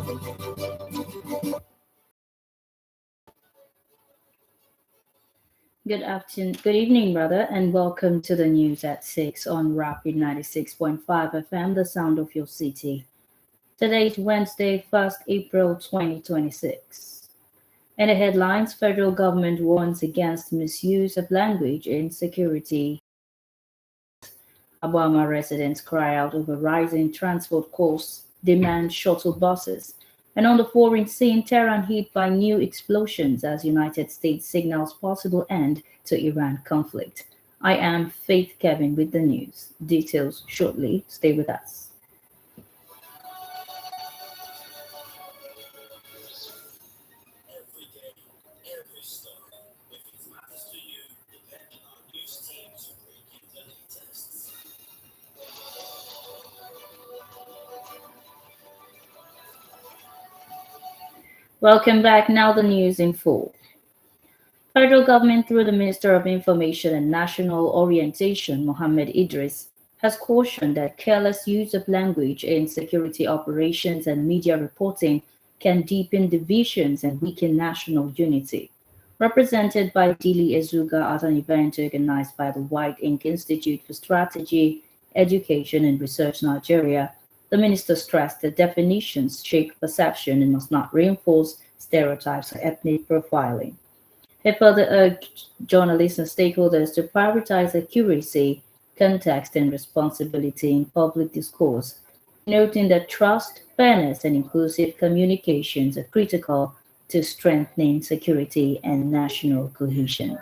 Good evening, brother, and welcome to the news at 6 on Rapid 96.5 FM, the sound of your city. Today is Wednesday, 1st April 2026. In the headlines, federal government warns against misuse of language in security. Obama residents cry out over rising transport costs, demand shuttle buses. And on the foreign scene, Tehran hit by new explosions as United States signals possible end to Iran conflict. I am Faith Kevin with the news. Details shortly. Stay with us. Welcome back. Now the news in full. Federal government through the Minister of Information and National Orientation, Mohammed Idris, has cautioned that careless use of language in security operations and media reporting can deepen divisions and weaken national unity. Represented by Dili Ezuga at an event organized by the White Ink Institute for Strategy, Education and Research Nigeria, the minister stressed that definitions shape perception and must not reinforce stereotypes or ethnic profiling. He further urged journalists and stakeholders to prioritize accuracy, context, and responsibility in public discourse, noting that trust, fairness, and inclusive communications are critical to strengthening security and national cohesion.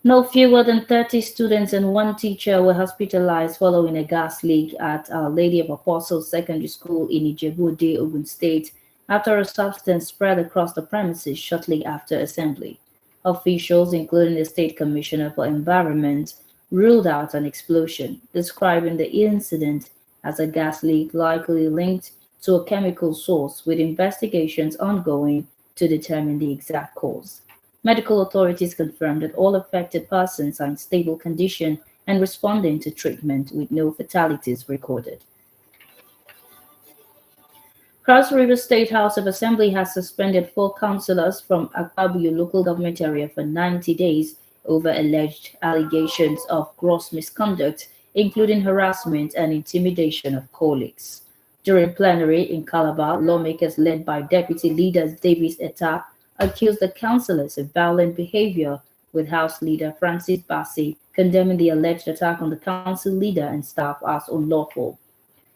No fewer than 30 students and one teacher were hospitalized following a gas leak at Our Lady of Apostles Secondary School in Ijebu-Ode, Ogun State, after a substance spread across the premises shortly after assembly. Officials, including the State Commissioner for Environment, ruled out an explosion, describing the incident as a gas leak likely linked to a chemical source, with investigations ongoing to determine the exact cause. Medical authorities confirmed that all affected persons are in stable condition and responding to treatment, with no fatalities recorded. Cross River State House of Assembly has suspended 4 councillors from Akpabuyo local government area for 90 days over alleged allegations of gross misconduct, including harassment and intimidation of colleagues. During plenary in Calabar, lawmakers led by Deputy Leaders Davis Etta accused the councillors of violent behavior, with House Leader Francis Bassi condemning the alleged attack on the council leader and staff as unlawful.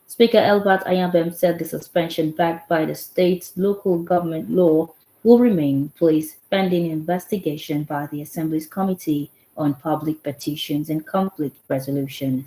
Speaker Elbert Ayabem said the suspension backed by the state's local government law will remain in place pending investigation by the Assembly's Committee on Public Petitions and Conflict Resolution.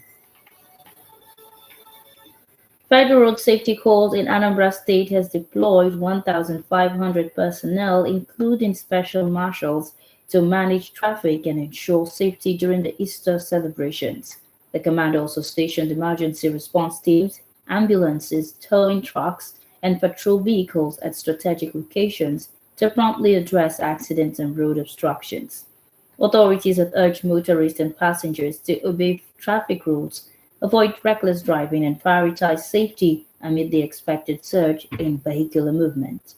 Federal Road Safety Corps in Anambra State has deployed 1,500 personnel, including special marshals, to manage traffic and ensure safety during the Easter celebrations. The command also stationed emergency response teams, ambulances, towing trucks, and patrol vehicles at strategic locations to promptly address accidents and road obstructions. Authorities have urged motorists and passengers to obey traffic rules, avoid reckless driving, and prioritize safety amid the expected surge in vehicular movement.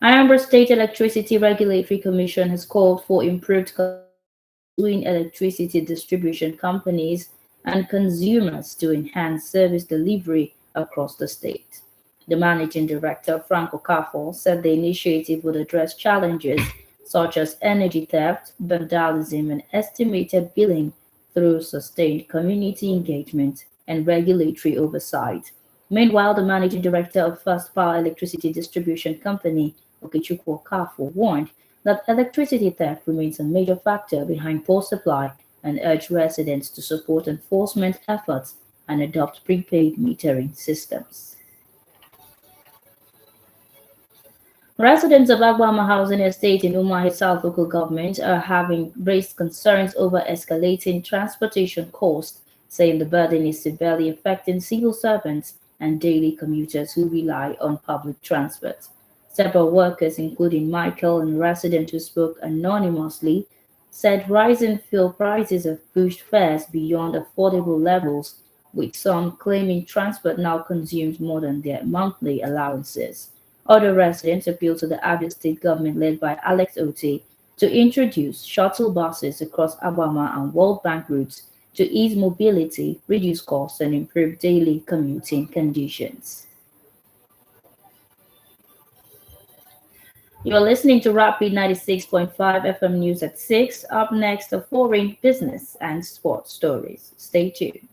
Anambra State Electricity Regulatory Commission has called for improved between electricity distribution companies and consumers to enhance service delivery across the state. The managing director, Frank Okafor, said the initiative would address challenges such as energy theft, vandalism, and estimated billing through sustained community engagement and regulatory oversight. Meanwhile, the managing director of First Power Electricity Distribution Company, Okechukwu Okafor, warned that electricity theft remains a major factor behind poor supply and urged residents to support enforcement efforts and adopt prepaid metering systems. Residents of Agbama Housing Estate in Umahi South local government are having raised concerns over escalating transportation costs, saying the burden is severely affecting civil servants and daily commuters who rely on public transport. Several workers, including Michael and a resident who spoke anonymously, said rising fuel prices have pushed fares beyond affordable levels, with some claiming transport now consumes more than their monthly allowances. Other residents appealed to the Abia State government led by Alex Otte to introduce shuttle buses across Abama and World Bank routes to ease mobility, reduce costs, and improve daily commuting conditions. You're listening to Rapid 96.5 FM News at 6. Up next are foreign business and sports stories. Stay tuned.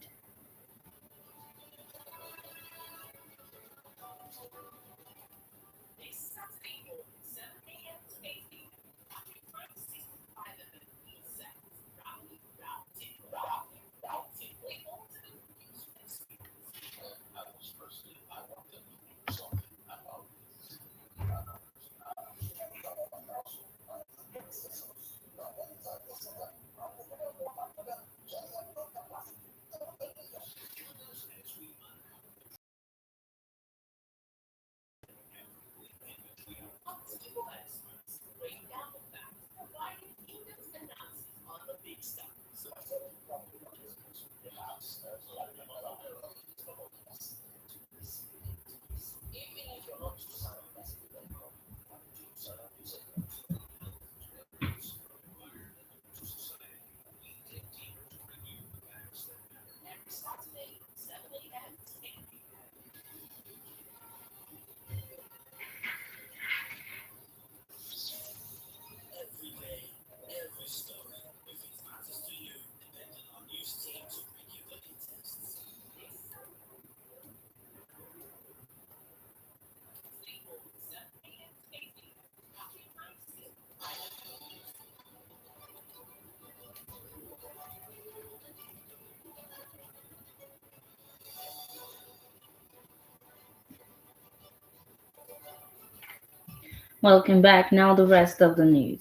Welcome back. Now, the rest of the news.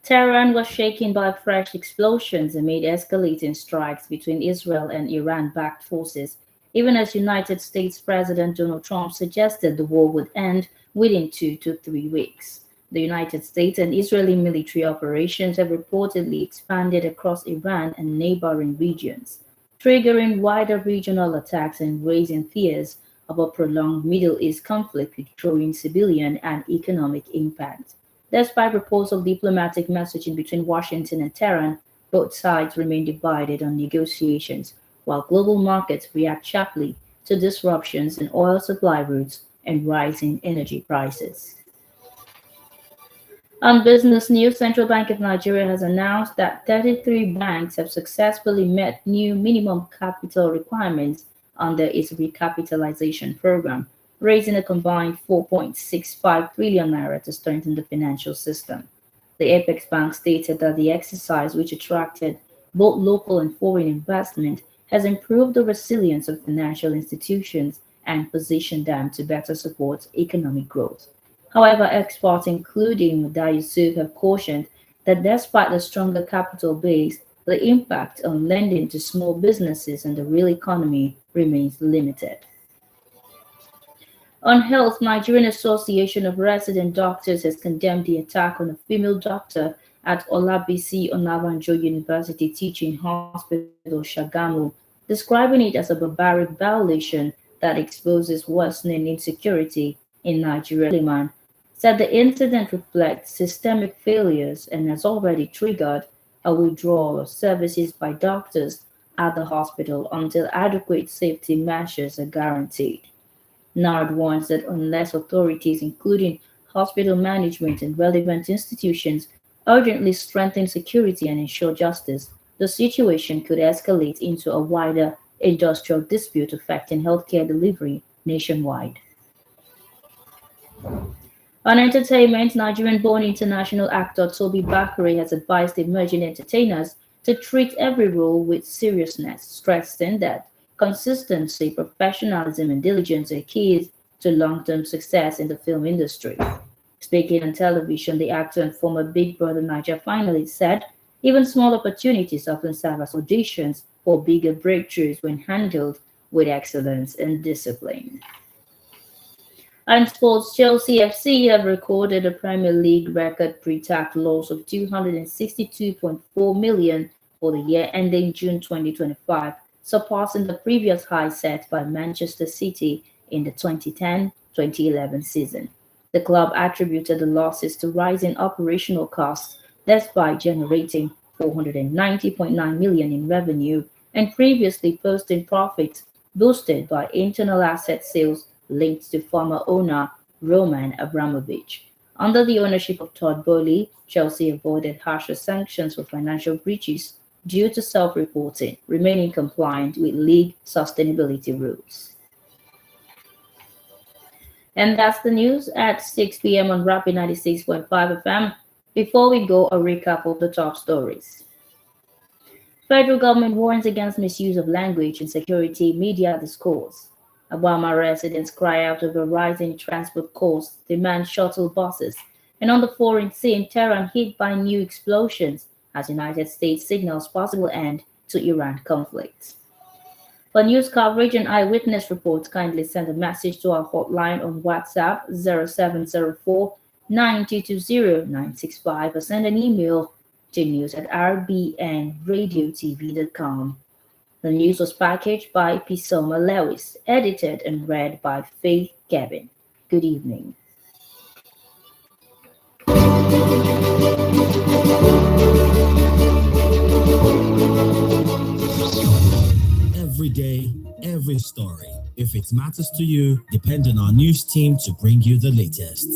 Tehran was shaken by fresh explosions amid escalating strikes between Israel and Iran backed forces, even as United States President Donald Trump suggested the war would end within 2 to 3 weeks. The United States and Israeli military operations have reportedly expanded across Iran and neighboring regions, triggering wider regional attacks and raising fears of a prolonged Middle East conflict with growing civilian and economic impact. Despite reports of diplomatic messaging between Washington and Tehran, both sides remain divided on negotiations, while global markets react sharply to disruptions in oil supply routes and rising energy prices. On business news, Central Bank of Nigeria has announced that 33 banks have successfully met new minimum capital requirements under its recapitalization program, raising a combined 4.65 trillion naira to strengthen the financial system. The Apex Bank stated that the exercise, which attracted both local and foreign investment, has improved the resilience of financial institutions and positioned them to better support economic growth. However, experts, including Yusuf, have cautioned that despite the stronger capital base, the impact on lending to small businesses and the real economy remains limited. On health, Nigerian Association of Resident Doctors has condemned the attack on a female doctor at Olabisi Onabanjo University Teaching Hospital, Shagamu, describing it as a barbaric violation that exposes worsening insecurity in Nigeria. Liman said the incident reflects systemic failures and has already triggered a withdrawal of services by doctors at the hospital until adequate safety measures are guaranteed. NARD warns that unless authorities, including hospital management and relevant institutions, urgently strengthen security and ensure justice, the situation could escalate into a wider industrial dispute affecting healthcare delivery nationwide. On entertainment, Nigerian-born international actor Toby Bakare has advised emerging entertainers to treat every role with seriousness, stressing that consistency, professionalism, and diligence are keys to long-term success in the film industry. Speaking on television, the actor and former Big Brother Niger finalist said, even small opportunities often serve as auditions for bigger breakthroughs when handled with excellence and discipline. And sports, Chelsea FC have recorded a Premier League record pre-tax loss of 262.4 million for the year ending June 2025, surpassing the previous high set by Manchester City in the 2010-2011 season. The club attributed the losses to rising operational costs despite generating 490.9 million in revenue and previously posting profits boosted by internal asset sales linked to former owner Roman Abramovich. Under the ownership of Todd Boehly, Chelsea avoided harsher sanctions for financial breaches due to self-reporting, remaining compliant with league sustainability rules. And that's the news at 6 p.m. on Rapid 96.5 FM. Before we go, a recap of the top stories. Federal government warns against misuse of language in security media discourse. Obama residents cry out over rising transport costs, demand shuttle buses. And on the foreign scene, Tehran hit by new explosions as United States signals possible end to Iran conflict. For news coverage and eyewitness reports, kindly send a message to our hotline on WhatsApp 0704 9220 965 or send an email to news@rbnradiotv.com. The news was packaged by Pisoma Lewis, edited and read by Faith Kevin. Good evening. Every day, every story. If it matters to you, depend on our news team to bring you the latest.